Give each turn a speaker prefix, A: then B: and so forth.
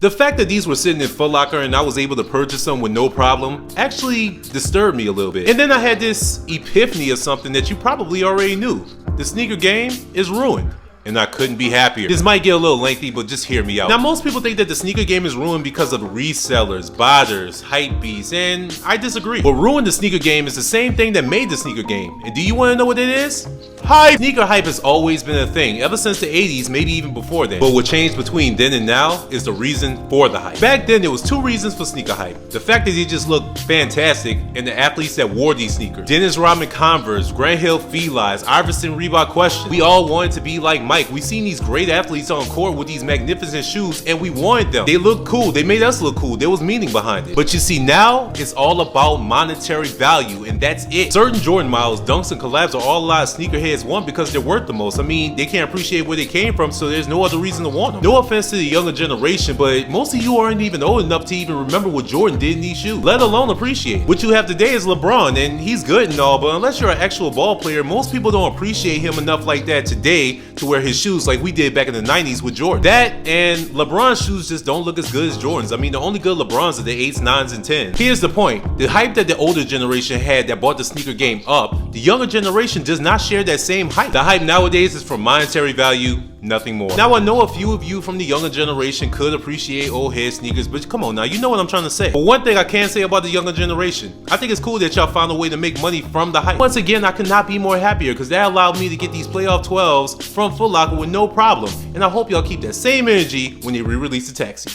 A: The fact that these were sitting in Foot Locker and I was able to purchase them with no problem actually disturbed me a little bit. And then I had this epiphany of something that you probably already knew. The sneaker game is ruined. And I couldn't be happier. This might get a little lengthy, but just hear me out. Now, most people think that the sneaker game is ruined because of resellers, botters, hype beasts, and I disagree. What ruined the sneaker game is the same thing that made the sneaker game. And do you want to know what it is? Hype! Sneaker hype has always been a thing, ever since the 80s, maybe even before then. But what changed between then and now is the reason for the hype. Back then, there was two reasons for sneaker hype. The fact that they just looked fantastic, and the athletes that wore these sneakers. Dennis Rodman Converse, Grant Hill Felines, Iverson Reebok Question. We all wanted to be like Mike. We seen these great athletes on court with these magnificent shoes, and we wanted them. They looked cool. They made us look cool. There was meaning behind it. But you see, now it's all about monetary value, and that's it. Certain Jordan models, dunks, and collabs are all a lot of sneakerheads want because they're worth the most. I mean, they can't appreciate where they came from, so there's no other reason to want them. No offense to the younger generation, but most of you aren't even old enough to even remember what Jordan did in these shoes, let alone appreciate it. What you have today is LeBron, and he's good and all, but unless you're an actual ball player, most people don't appreciate him enough like that today to wear his shoes like we did back in the 90s with Jordan. That and LeBron's shoes just don't look as good as Jordan's. I mean, the only good LeBrons are the 8s, 9s, and 10s. Here's the point. The hype that the older generation had that brought the sneaker game up, the younger generation does not share that same hype. The hype nowadays is for monetary value, nothing more. Now, I know a few of you from the younger generation could appreciate old head sneakers, but come on now, you know what I'm trying to say. But one thing I can say about the younger generation, I think it's cool that y'all found a way to make money from the hype. Once again, I could not be more happier because that allowed me to get these playoff 12s from Foot Locker with no problem. And I hope y'all keep that same energy when they re-release the Taxis.